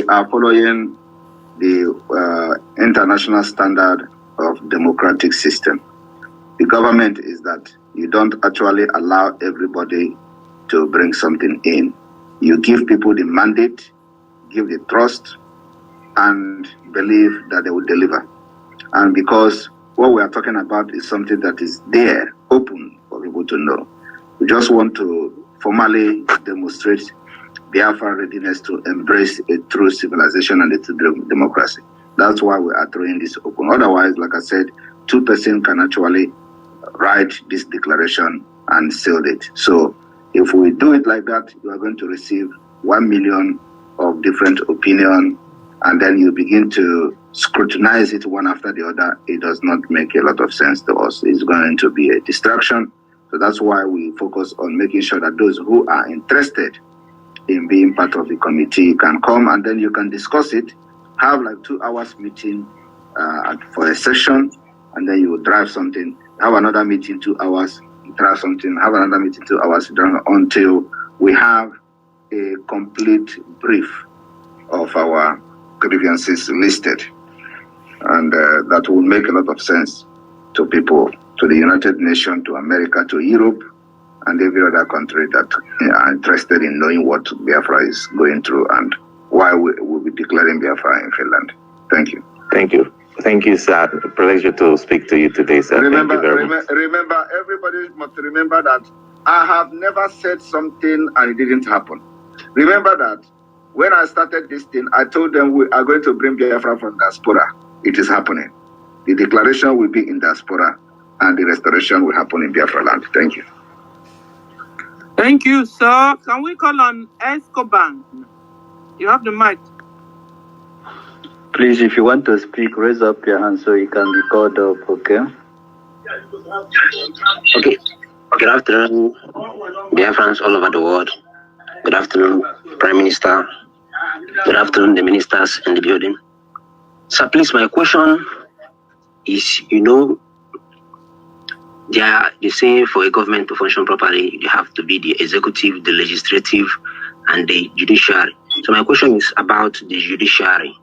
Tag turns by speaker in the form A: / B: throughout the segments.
A: are following the international standard of democratic system. The government is that you don't actually allow everybody to bring something in. You give people the mandate, give the trust, and believe that they will deliver. And because what we are talking about is something that is there, open for people to know. We just want to formally demonstrate Biafra readiness to embrace a true civilization and a true democracy. That's why we are throwing this open. Otherwise, like I said, 2% can actually write this declaration and seal it. So if we do it like that, you are going to receive 1 million of different opinions, and then you begin to scrutinize it one after the other. It does not make a lot of sense to us. It's going to be a distraction. So that's why we focus on making sure that those who are interested in being part of the committee can come, and then you can discuss it, have like 2 hours meeting for a session, and then you will drive something, have another meeting 2 hours, drive something, have another meeting 2 hours, until we have a complete brief of our grievances listed. And that will make a lot of sense to people, to the United Nations, to America, to Europe, and every other country that are interested in knowing what Biafra is going through and why we will be declaring Biafra in Finland. Thank you.
B: Thank you. Thank you, sir. A pleasure to speak to you today, sir.
A: Remember,
B: Thank you very much.
A: Remember, everybody must remember that I have never said something and it didn't happen. Remember that when I started this thing, I told them we are going to bring Biafra from diaspora. It is happening. The declaration will be in diaspora and the restoration will happen in Biafra land. Thank you.
C: Thank you, sir. Can we call on Escobar? You have the mic.
D: Please, if you want to speak, raise up your hand so you can record up, okay?
E: Okay. Good afternoon, Biafrans all over the world. Good afternoon, Prime Minister. Good afternoon, the ministers in the building. So please, my question is, they say for a government to function properly, you have to be the executive, the legislative, and the judiciary. So my question is about the judiciary.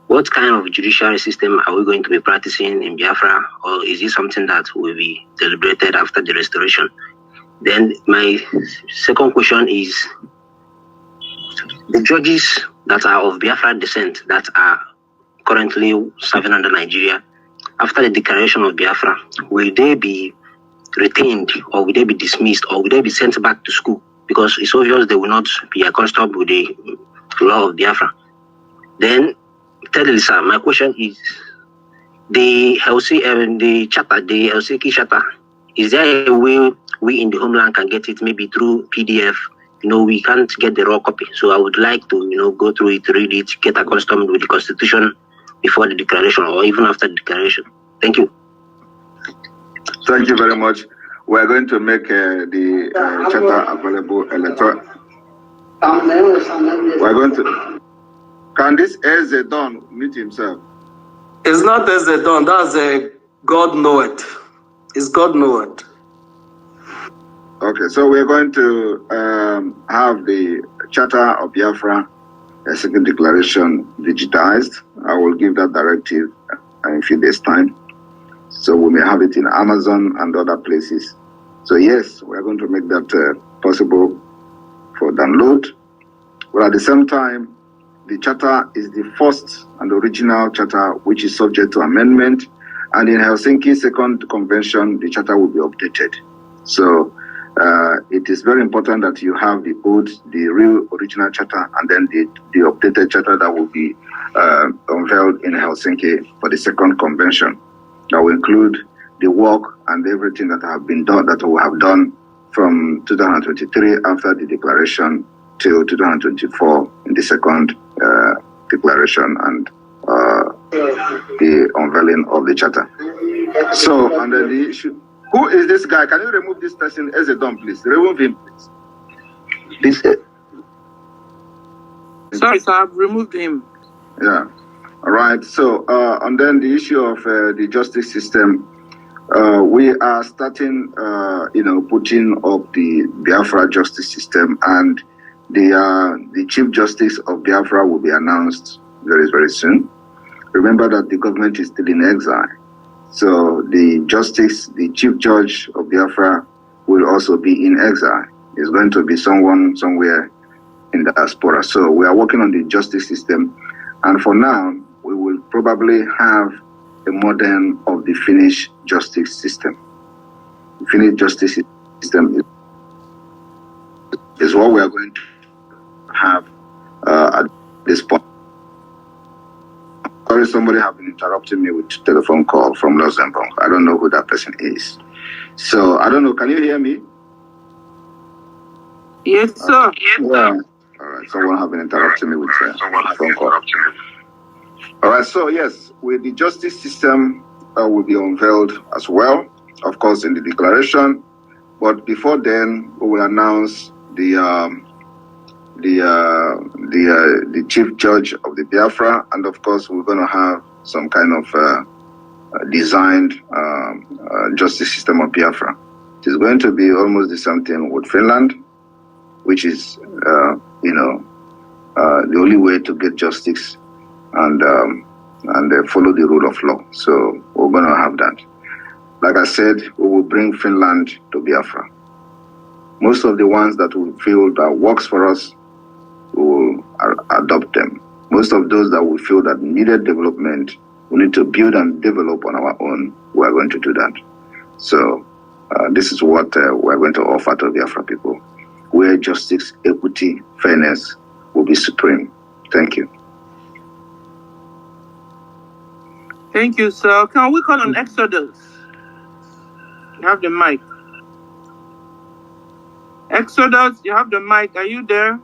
E: What kind of judiciary system are we going to be practicing in Biafra, or is it something that will be deliberated after the restoration? Then my second question is, the judges that are of Biafra descent that are currently serving under Nigeria, after the declaration of Biafra, will they be retained, or will they be dismissed, or will they be sent back to school? Because it's obvious they will not be accustomed with the law of Biafra. Then, thirdly, sir, my question is, the Helsinki Charter, is there a way we in the homeland can get it, maybe through PDF? We can't get the raw copy. So I would like to, go through it, read it, get accustomed with the Constitution before the declaration or even after the declaration. Thank you.
A: Thank you very much. We are going to make the charter available electronically. We are going to. Can this Ezedon meet himself?
F: It's not Ezedon. That's a God know it. It's God know it.
A: Okay, so we are going to have the Charter of Biafra, a second declaration, digitized. I will give that directive in a few days' time. So we may have it in Amazon and other places. So yes, we are going to make that possible for download. But at the same time, the charter is the first and original charter which is subject to amendment. And in Helsinki Second Convention, the charter will be updated. So it is very important that you have the real original charter, and then the updated charter that will be unveiled in Helsinki for the Second Convention. That will include the work and everything that have been done, that we have done from 2023 after the declaration till 2024 in the second declaration and the unveiling of the charter. So, and then the issue, who is this guy? Can you remove this person as a dumb, please? Remove him, please.
C: Sorry, sir, I've removed him.
A: Yeah. All right. So, and then the issue of the justice system, we are starting, putting up the Biafra justice system, and The Chief Justice of Biafra will be announced very, very soon. Remember that the government is still in exile. So the Chief Judge of Biafra will also be in exile. It's going to be someone somewhere in the diaspora. So we are working on the justice system. And for now, we will probably have a model of the Finnish justice system. The Finnish justice system is what we are going to have at this point. Sorry, somebody has been interrupting me with a telephone call from Luxembourg. I don't know who that person is. So, I don't know, can you hear me?
C: Yes, sir.
A: Yeah. All right, someone has been interrupting me with a phone call. All right, so yes, with the justice system will be unveiled as well, of course, in the declaration. But before then, we will announce the chief judge of the Biafra, and of course, we're going to have some kind of designed justice system of Biafra. It is going to be almost the same thing with Finland, which is, the only way to get justice and follow the rule of law. So we're going to have that. Like I said, we will bring Finland to Biafra. Most of the ones that we feel that works for us, we will adopt them. Most of those that we feel that needed development, we need to build and develop on our own, we are going to do that. So this is what we're going to offer to Biafra people, where justice, equity, fairness will be supreme. Thank you.
C: Thank you, sir. Can we call on Exodus? You have the mic. Exodus, you have the mic. Are you there?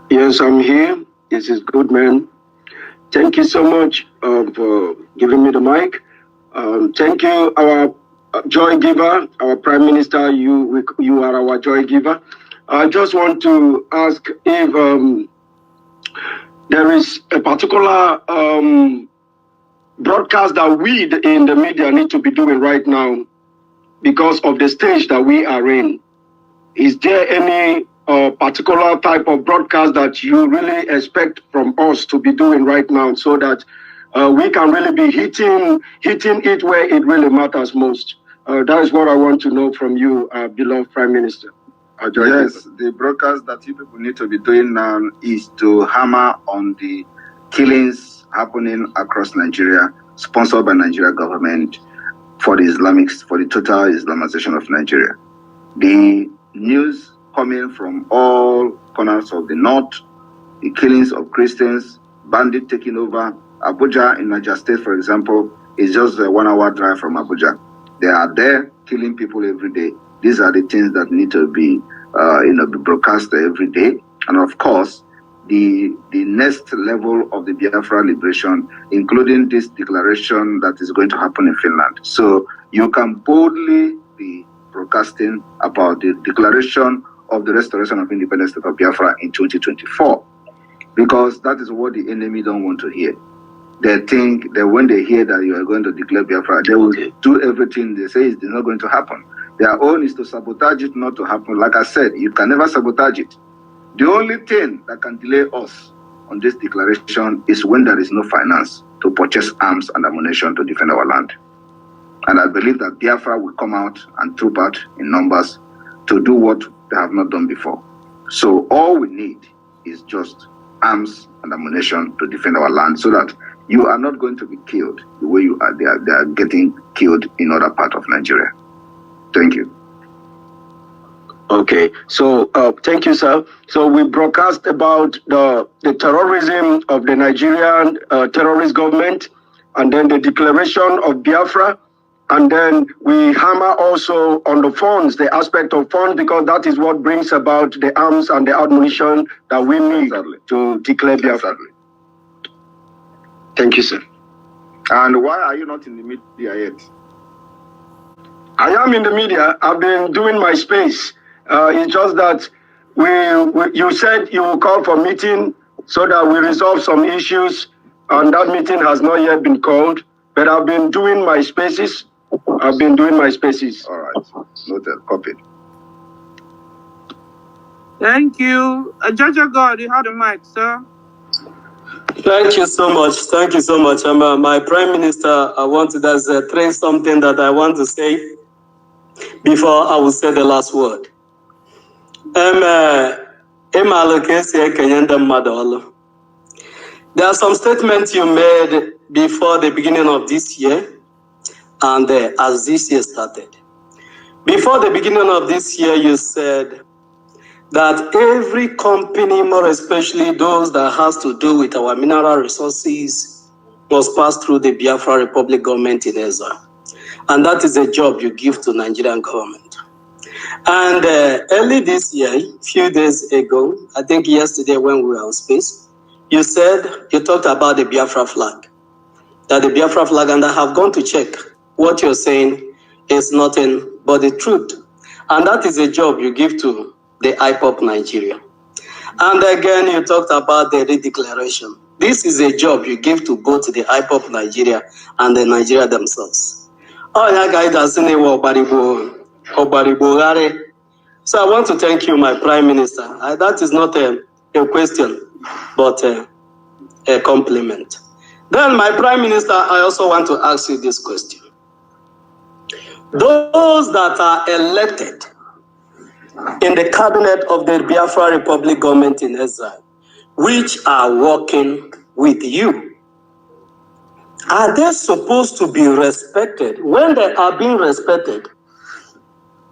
G: Yes, I'm here. This is good, man. Thank you so much for giving me the mic. Thank you, our joy giver, our Prime Minister. You are our joy giver. I just want to ask if there is a particular broadcast that we in the media need to be doing right now because of the stage that we are in. Is there any particular type of broadcast that you really expect from us to be doing right now so that we can really be hitting it where it really matters most? That is what I want to know from you, beloved Prime Minister.
A: Yes, the broadcast that you people need to be doing now is to hammer on the killings happening across Nigeria, sponsored by Nigeria government for the total Islamization of Nigeria. The news coming from all corners of the north, the killings of Christians, bandits taking over. Abuja in Niger State, for example, is just a 1 hour drive from Abuja. They are there killing people every day. These are the things that need to be, be broadcast every day. And of course, the next level of the Biafra liberation, including this declaration that is going to happen in Finland. So you can boldly be broadcasting about the declaration of the restoration of independence state of Biafra in 2024, because that is what the enemy don't want to hear. They think that when they hear that you are going to declare Biafra, they will do everything they say is not going to happen. Their own is to sabotage it not to happen. Like I said, you can never sabotage it. The only thing that can delay us on this declaration is when there is no finance to purchase arms and ammunition to defend our land. And I believe that Biafra will come out and troop out in numbers to do what they have not done before. So all we need is just arms and ammunition to defend our land so that you are not going to be killed the way you are. They are getting killed in other parts of Nigeria. Thank you.
G: Okay, so thank you, sir. So we broadcast about the terrorism of the Nigerian terrorist government, and then the declaration of Biafra, and then we hammer also on the funds, the aspect of funds, because that is what brings about the arms and the ammunition that we need to declare Biafra. Thank you, sir.
A: And why are you not in the media yet?
G: I am in the media. I've been doing my space. It's just that you said you will call for meeting so that we resolve some issues, and that meeting has not yet been called. But I've been doing my spaces. All right. Noted. Copied.
C: Thank you. Judge God, you have the mic, sir.
F: Thank you so much. Thank you so much. My Prime Minister, I want to just trace something that I want to say before I will say the last word. There are some statements you made before the beginning of this year and as this year started. Before the beginning of this year, you said that every company, more especially those that has to do with our mineral resources, must pass through the Biafra Republic government in exile. And that is a job you give to Nigerian government. And early this year, few days ago, I think yesterday when we were on space, you talked about the Biafra flag. That the Biafra flag, and I have gone to check what you're saying is nothing but the truth. And that is a job you give to the IPOP Nigeria. And again, you talked about the redeclaration. This is a job you give to both the IPOP Nigeria and the Nigeria themselves. Oh, yeah, guys, so I want to thank you, my Prime Minister. That is not a question, but a compliment. Then, my Prime Minister, I also want to ask you this question. Those that are elected in the cabinet of the Biafra Republic government in exile, which are working with you, are they supposed to be respected? When they are being respected,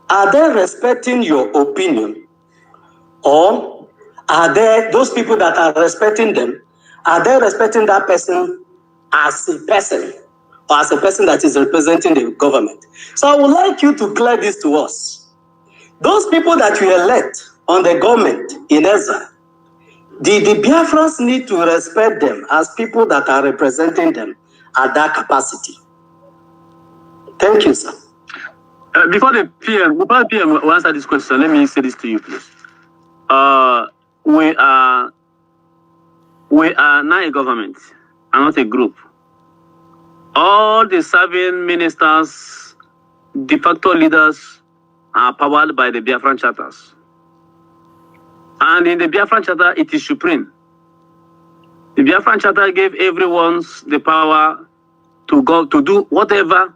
F: are they respecting your opinion? Or are they, those people that are respecting them, are they respecting that person as a person or as a person that is representing the government? So I would like you to clear this to us. Those people that you elect on the government in exile, the Biafrans need to respect them as people that are representing them at that capacity. Thank you, sir.
H: Before the PM will answer this question, let me say this to you, please. We are now a government and not a group. All the serving ministers, de facto leaders are powered by the Biafran charters. And in the Biafran charter, it is supreme. The Biafran charter gave everyone the power to go to do whatever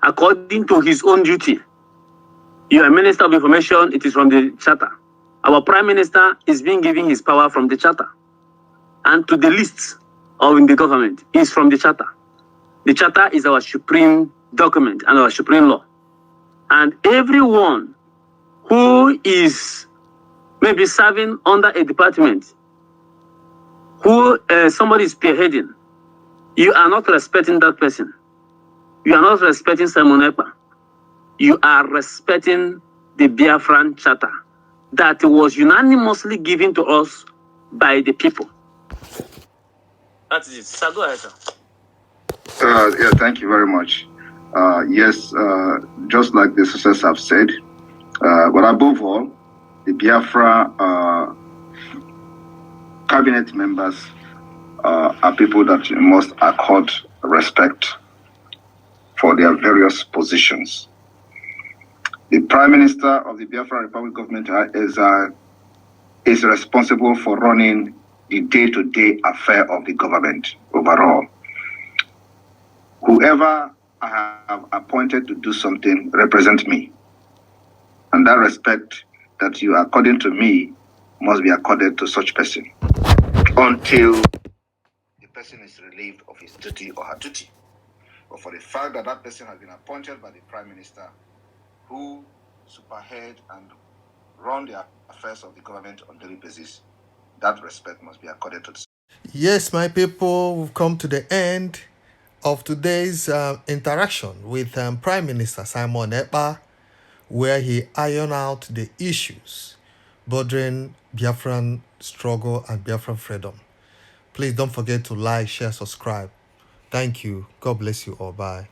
H: according to his own duty. You are Minister of Information, it is from the charter. Our Prime Minister is being given his power from the charter. And to the list of in the government is from the charter. The charter is our supreme document and our supreme law. And everyone who is maybe serving under a department, who somebody is spearheading, you are not respecting that person. You are not respecting Simon Ekpa. You are respecting the Biafran charter that was unanimously given to us by the people. That is it. So go ahead, sir.
A: Yeah, thank you very much. Yes, just like the sisters have said, but above all, the Biafra cabinet members are people that you must accord respect for their various positions. The Prime Minister of the Biafra Republic government is responsible for running the day-to-day affair of the government overall. Whoever I have appointed to do something represents me. And that respect that you according to me must be accorded to such person until the person is relieved of his duty or her duty. But for the fact that that person has been appointed by the Prime Minister who superhead and run the affairs of the government on a daily basis, that respect must be accorded to the...
I: Yes, my people, we've come to the end of today's interaction with Prime Minister Simon Ekpa, where he ironed out the issues bordering Biafran struggle and Biafran freedom. Please don't forget to like, share, subscribe. Thank you. God bless you all. Bye.